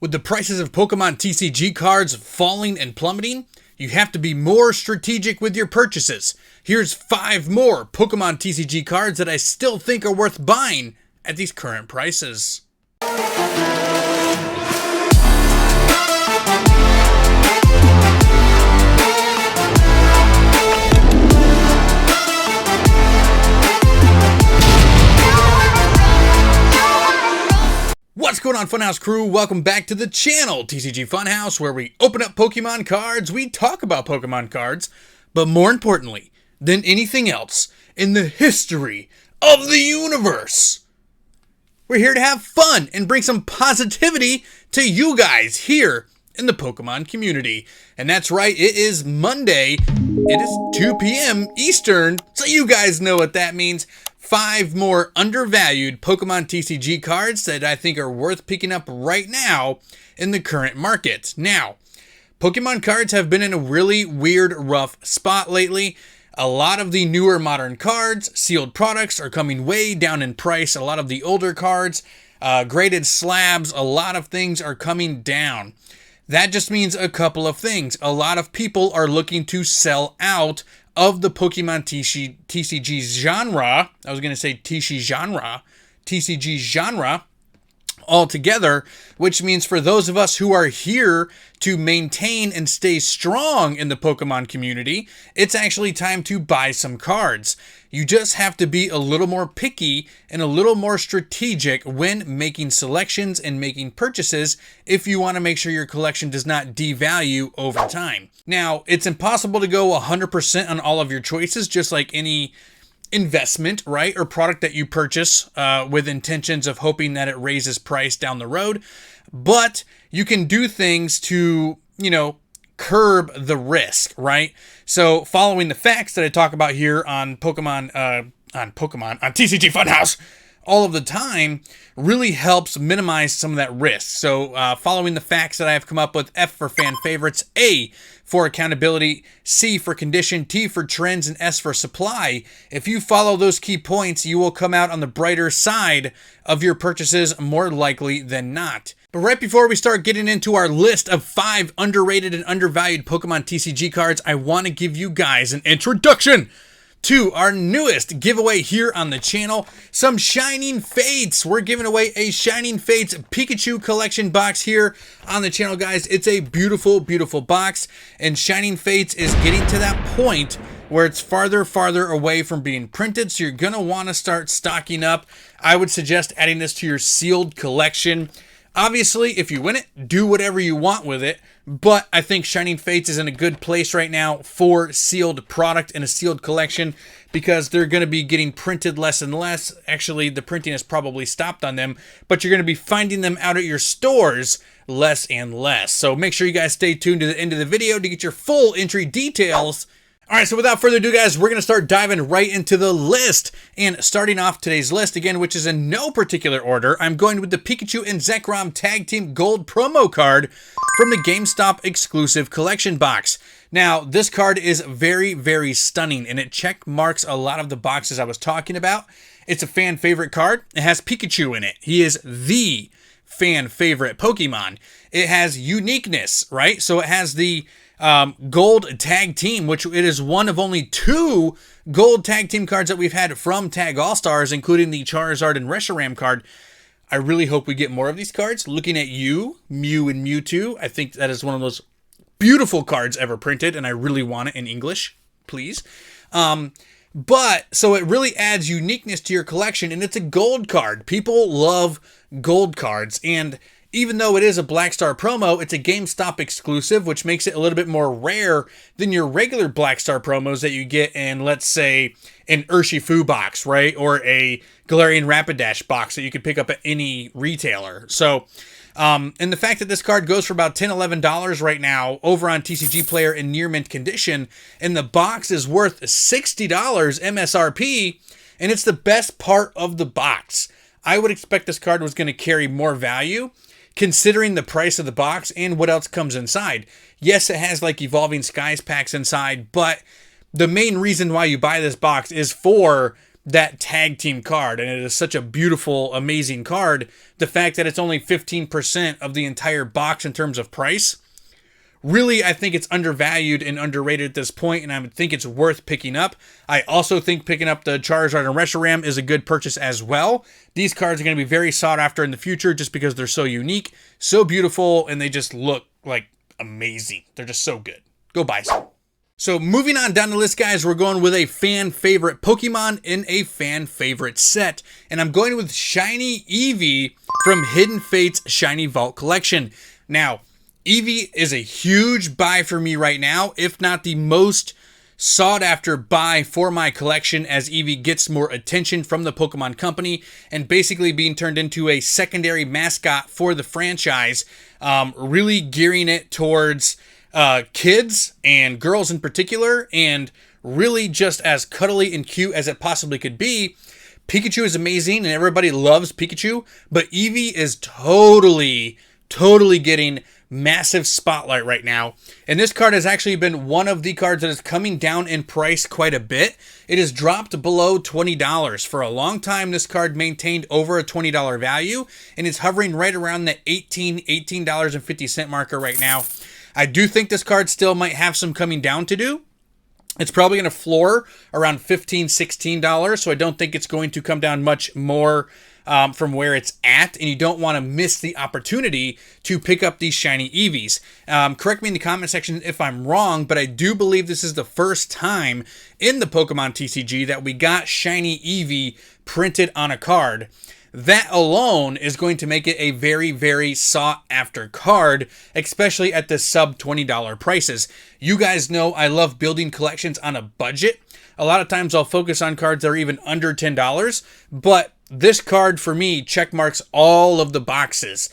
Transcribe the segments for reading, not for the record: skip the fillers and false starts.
With the prices of Pokemon TCG cards falling and plummeting, you have to be more strategic with your purchases. Here's 5 more Pokemon TCG cards that I still think are worth buying at these current prices. What's going on, Funhouse crew? Welcome back to the channel, TCG Funhouse, where we open up Pokemon cards, we talk about Pokemon cards, but more importantly than anything else in the history of the universe, we're here to have fun and bring some positivity to you guys here in the Pokemon community. And that's right, it is Monday, it is 2 p.m. Eastern, so you guys know what that means. 5 more undervalued Pokemon TCG cards that I think are worth picking up right now in the current market. Now, Pokemon cards have been in a really weird, rough spot lately. A lot of the newer modern cards, sealed products, are coming way down in price. A lot of the older cards, graded slabs, a lot of things are coming down. That just means a couple of things. A lot of people are looking to sell out of the Pokemon TCG genre. I was going to say TCG genre altogether, which means for those of us who are here to maintain and stay strong in the Pokemon community, it's actually time to buy some cards. You just have to be a little more picky and a little more strategic when making selections and making purchases if you want to make sure your collection does not devalue over time. Now, it's impossible to go 100% on all of your choices, just like any investment, right, or product that you purchase with intentions of hoping that it raises price down the road. But you can do things to, curb the risk, right? So following the facts that I talk about here on TCG Funhouse all of the time really helps minimize some of that risk. So following the facts that I have come up with: F for fan favorites, A for accountability, C for condition, T for trends, and S for supply. If you follow those key points, you will come out on the brighter side of your purchases more likely than not. But right before we start getting into our list of 5 underrated and undervalued Pokemon TCG cards, I want to give you guys an introduction to our newest giveaway here on the channel, some Shining Fates. We're giving away a Shining Fates Pikachu collection box here on the channel, guys. It's a beautiful, beautiful box, and Shining Fates is getting to that point where it's farther away from being printed, so you're gonna want to start stocking up. I would suggest adding this to your sealed collection. Obviously, if you win it, do whatever you want with it, but I think Shining Fates is in a good place right now for sealed product in a sealed collection because they're going to be getting printed less and less. Actually, the printing has probably stopped on them, but you're going to be finding them out at your stores less and less. So make sure you guys stay tuned to the end of the video to get your full entry details. All right, so without further ado, guys, we're going to start diving right into the list. And starting off today's list, again, which is in no particular order, I'm going with the Pikachu and Zekrom Tag Team Gold promo card from the GameStop exclusive collection box. Now, this card is very, very stunning, and it check marks a lot of the boxes I was talking about. It's a fan favorite card. It has Pikachu in it. He is the fan favorite Pokemon. It has uniqueness, right? So it has the gold tag team, which it is one of only 2 gold tag team cards that we've had from Tag All-Stars, including the Charizard and Reshiram card. I really hope we get more of these cards. Looking at you, Mew and Mewtwo, I think that is one of those beautiful cards ever printed, and I really want it in English, please. But so it really adds uniqueness to your collection, and it's a gold card. People love gold cards, and even though it is a Black Star promo, it's a GameStop exclusive, which makes it a little bit more rare than your regular Black Star promos that you get in, let's say, an Urshifu box, right? Or a Galarian Rapidash box that you could pick up at any retailer. So, and the fact that this card goes for about $10, $11 right now over on TCG Player in near mint condition, and the box is worth $60 MSRP, and it's the best part of the box. I would expect this card was going to carry more value, considering the price of the box and what else comes inside. Yes, it has like Evolving Skies packs inside, but the main reason why you buy this box is for that tag team card, and it is such a beautiful, amazing card. The fact that it's only 15% of the entire box in terms of price, really, I think it's undervalued and underrated at this point, and I think it's worth picking up. I also think picking up the Charizard and Reshiram is a good purchase as well. These cards are going to be very sought after in the future just because they're so unique, so beautiful, and they just look like amazing. They're just so good. Go buy some. So moving on down the list, guys, we're going with a fan favorite Pokemon in a fan favorite set. And I'm going with Shiny Eevee from Hidden Fates Shiny Vault Collection. Now, Eevee is a huge buy for me right now, if not the most sought after buy for my collection, as Eevee gets more attention from the Pokemon Company and basically being turned into a secondary mascot for the franchise, really gearing it towards kids and girls in particular, and really just as cuddly and cute as it possibly could be. Pikachu is amazing and everybody loves Pikachu, but Eevee is totally getting massive spotlight right now. And this card has actually been one of the cards that is coming down in price quite a bit. It has dropped below $20. For a long time, this card maintained over a $20 value, and it's hovering right around the $18.50 marker right now. I do think this card still might have some coming down to do. It's probably going to floor around $15, $16, so I don't think it's going to come down much more from where it's at, and you don't want to miss the opportunity to pick up these shiny Eevees. Correct me in the comment section if I'm wrong, but I do believe this is the first time in the Pokemon TCG that we got shiny Eevee printed on a card. That alone is going to make it a very sought after card, especially at the sub $20 prices. You guys know I love building collections on a budget. A lot of times I'll focus on cards that are even under $10, but this card for me checkmarks all of the boxes.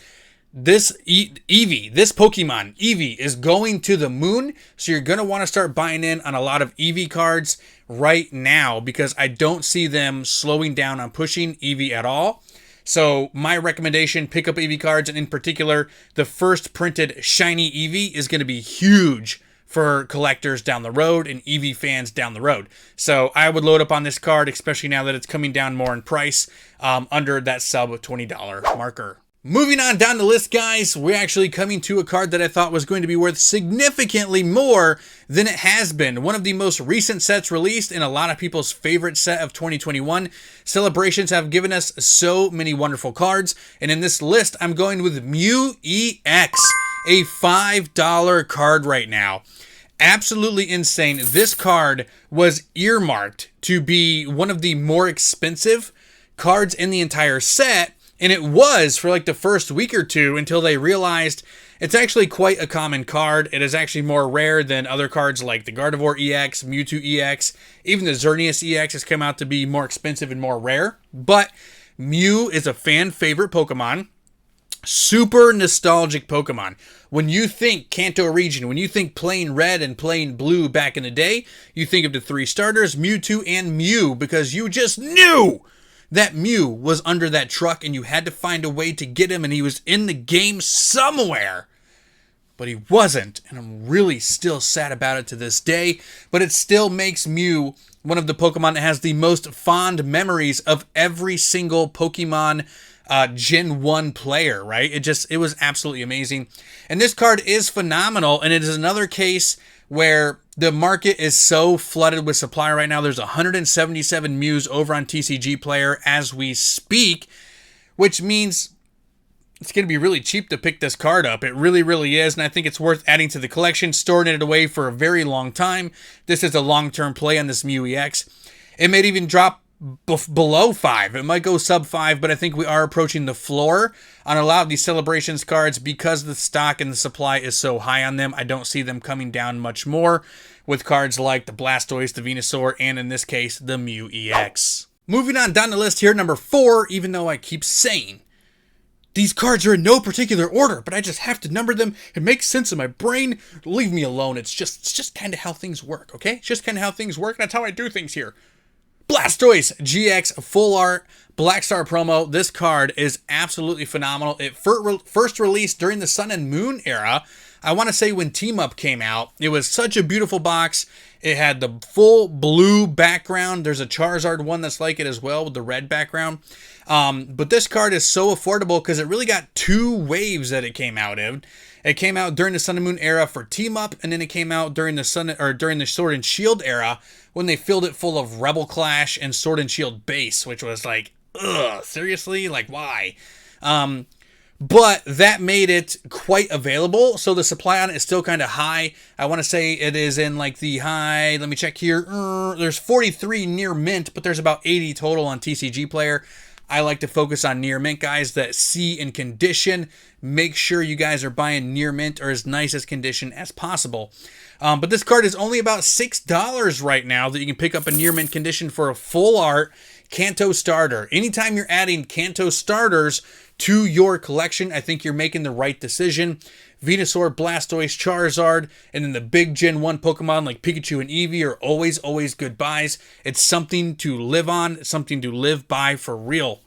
This Eevee, this Pokemon, Eevee, is going to the moon, so you're going to want to start buying in on a lot of Eevee cards right now, because I don't see them slowing down on pushing Eevee at all. So my recommendation, pick up Eevee cards, and in particular, the first printed shiny Eevee is going to be huge for collectors down the road and Eevee fans down the road. So I would load up on this card, especially now that it's coming down more in price, under that sub $20 marker. Moving on down the list, guys, we're actually coming to a card that I thought was going to be worth significantly more than it has been. One of the most recent sets released, and a lot of people's favorite set of 2021. Celebrations have given us so many wonderful cards, and in this list, I'm going with Mew EX, a $5 card right now. Absolutely insane. This card was earmarked to be one of the more expensive cards in the entire set, and it was for like the first week or two until they realized it's actually quite a common card. It is actually more rare than other cards like the Gardevoir EX, Mewtwo EX, even the Xerneas EX has come out to be more expensive and more rare. But Mew is a fan favorite Pokemon. Super nostalgic Pokemon. When you think Kanto region, when you think plain red and plain blue back in the day, you think of the three starters, Mewtwo and Mew, because you just knew that Mew was under that truck and you had to find a way to get him, and he was in the game somewhere. But he wasn't, and I'm really still sad about it to this day, but it still makes Mew one of the Pokemon that has the most fond memories of every single Pokemon Gen 1 player, right? It was absolutely amazing. And this card is phenomenal, and it is another case where the market is so flooded with supply right now. There's 177 Mews over on TCG Player as we speak, which means it's going to be really cheap to pick this card up. It really is, and I think it's worth adding to the collection, storing it away for a very long time. This is a long-term play on this Mew EX. It may even drop below 5. It might go sub 5, but I think we are approaching the floor on a lot of these Celebrations cards because the stock and the supply is so high on them. I don't see them coming down much more with cards like the Blastoise, the Venusaur, and in this case, the Mew EX. Moving on down the list here, number 4, even though I keep saying these cards are in no particular order, but I just have to number them. It makes sense in my brain. Leave me alone. It's just kind of how things work, okay? It's just kind of how things work. That's how I do things here. Blastoise GX Full Art Black Star promo. This card is absolutely phenomenal. It first released during the Sun and Moon era. I want to say when Team Up came out, it was such a beautiful box. It had the full blue background. There's a Charizard one that's like it as well with the red background. But this card is so affordable because it really got 2 waves that it came out in. It came out during the Sun and Moon era for Team Up, and then it came out during the Sword and Shield era when they filled it full of Rebel Clash and Sword and Shield base, which was like, ugh, seriously? Like, why? But that made it quite available, so the supply on it is still kind of high. I want to say it is in like the high, let me check here, there's 43 near mint, but there's about 80 total on TCG Player. I like to focus on near mint guys that see in condition. Make sure you guys are buying near mint or as nice as condition as possible. But this card is only about $6 right now that you can pick up a near mint condition for a full art Kanto starter. Anytime you're adding Kanto starters to your collection, I think you're making the right decision. Venusaur, Blastoise, Charizard, and then the big Gen 1 Pokemon like Pikachu and Eevee are always good buys. It's something to live on, something to live by for real.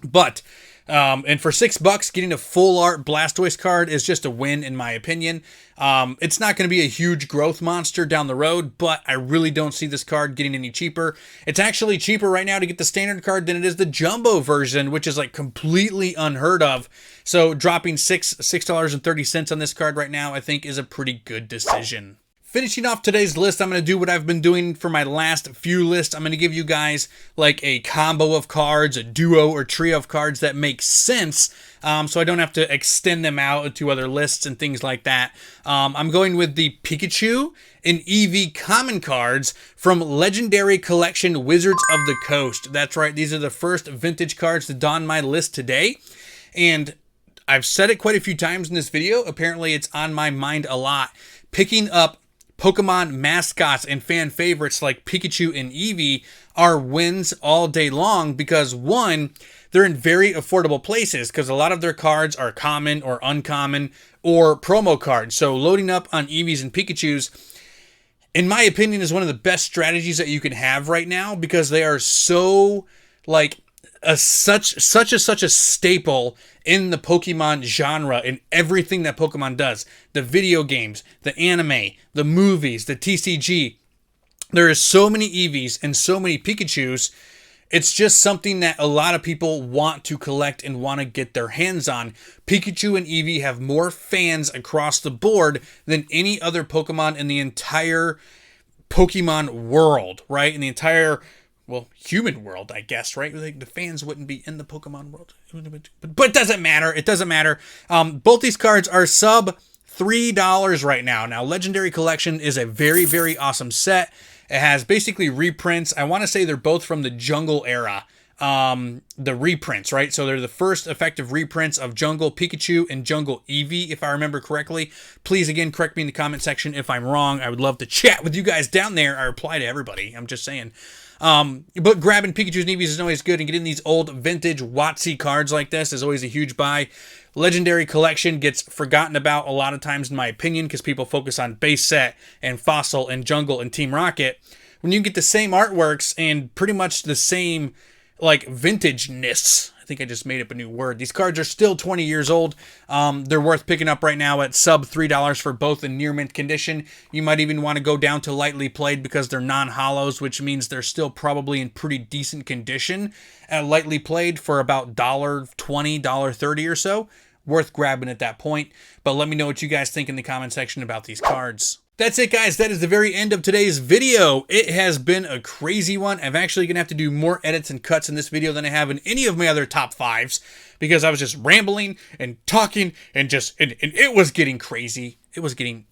But, and for $6, getting a full art Blastoise card is just a win in my opinion. It's not going to be a huge growth monster down the road, but I really don't see this card getting any cheaper. It's actually cheaper right now to get the standard card than it is the jumbo version, which is like completely unheard of. So dropping $6.30 on this card right now, I think is a pretty good decision. Finishing off today's list, I'm going to do what I've been doing for my last few lists. I'm going to give you guys like a combo of cards, a duo or trio of cards that make sense, so I don't have to extend them out to other lists and things like that. I'm going with the Pikachu and Eevee common cards from Legendary Collection Wizards of the Coast. That's right, these are the first vintage cards to don my list today. And I've said it quite a few times in this video. Apparently it's on my mind a lot. Picking up Pokemon mascots and fan favorites like Pikachu and Eevee are wins all day long because, one, they're in very affordable places because a lot of their cards are common or uncommon or promo cards. So loading up on Eevees and Pikachus, in my opinion, is one of the best strategies that you can have right now because they are so like such a staple in the Pokemon genre and everything that Pokemon does. The video games, the anime, the movies, the TCG. There is so many Eevees and so many Pikachus. It's just something that a lot of people want to collect and want to get their hands on. Pikachu and Eevee have more fans across the board than any other Pokemon in the entire Pokemon world, right? In the entire, well, human world, I guess, right? Like the fans wouldn't be in the Pokemon world. But it doesn't matter. It doesn't matter. Both these cards are sub $3 right now. Now, Legendary Collection is a very awesome set. It has basically reprints. I want to say they're both from the Jungle era. The reprints, right? So they're the first effective reprints of Jungle Pikachu and Jungle Eevee, if I remember correctly. Please, again, correct me in the comment section if I'm wrong. I would love to chat with you guys down there. I reply to everybody. I'm just saying. But grabbing Pikachu's and Eevees is always good, and getting these old vintage WotC cards like this is always a huge buy. Legendary Collection gets forgotten about a lot of times, in my opinion, because people focus on base set and Fossil and Jungle and Team Rocket. When you get the same artworks and pretty much the same like vintageness, I think I just made up a new word. These cards are still 20 years old. They're worth picking up right now at sub $3 for both in near mint condition. You might even want to go down to lightly played because they're non-hollows, which means they're still probably in pretty decent condition at lightly played for about $1.20, $1.30 or so. Worth grabbing at that point. But let me know what you guys think in the comment section about these cards. That's it, guys. That is the very end of today's video. It has been a crazy one. I'm actually going to have to do more edits and cuts in this video than I have in any of my other top fives because I was just rambling and talking and it was getting crazy. It was getting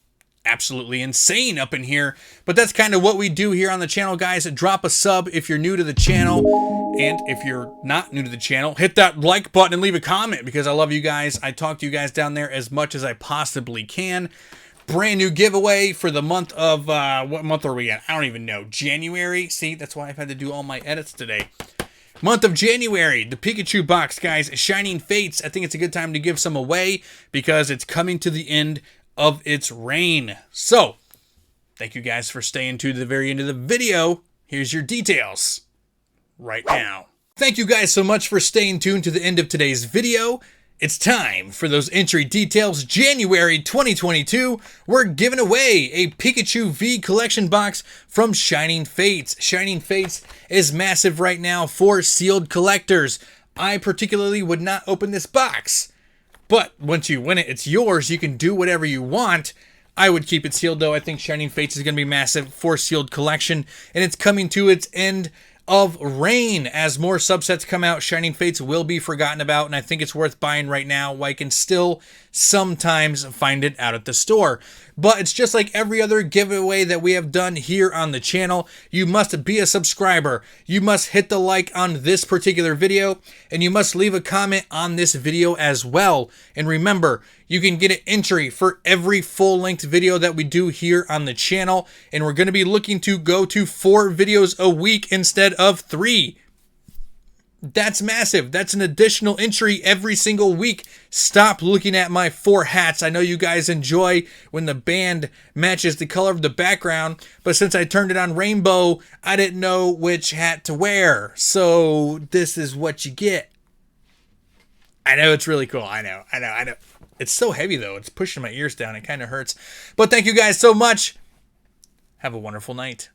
absolutely insane up in here. But that's kind of what we do here on the channel, guys. Drop a sub if you're new to the channel. And if you're not new to the channel, hit that like button and leave a comment because I love you guys. I talk to you guys down there as much as I possibly can. Brand new giveaway for the month of, what month are we in? I don't even know. January? See, that's why I've had to do all my edits today. Month of January, the Pikachu box, guys. Shining Fates. I think it's a good time to give some away because it's coming to the end of its reign. So, thank you guys for staying to the very end of the video. Here's your details right now. Thank you guys so much for staying tuned to the end of today's video. It's time for those entry details. January 2022, we're giving away a Pikachu V collection box from Shining Fates. Shining Fates is massive right now for sealed collectors. I particularly would not open this box, but once you win it, it's yours. You can do whatever you want. I would keep it sealed though. I think Shining Fates is going to be massive for sealed collection, and it's coming to its end of reign. As more subsets come out, Shining Fates will be forgotten about, and I think it's worth buying right now while I can still sometimes find it out at the store. But it's just like every other giveaway that we have done here on the channel. You must be a subscriber, you must hit the like on this particular video, and you must leave a comment on this video as well. And remember, you can get an entry for every full-length video that we do here on the channel, and we're going to be looking to go to 4 videos a week instead of 3. That's massive. That's an additional entry every single week. Stop looking at my 4 hats. I know you guys enjoy when the band matches the color of the background, but since I turned it on rainbow, I didn't know which hat to wear. So this is what you get. I know it's really cool. I know. It's so heavy though. It's pushing my ears down. It kind of hurts. But thank you guys so much. Have a wonderful night.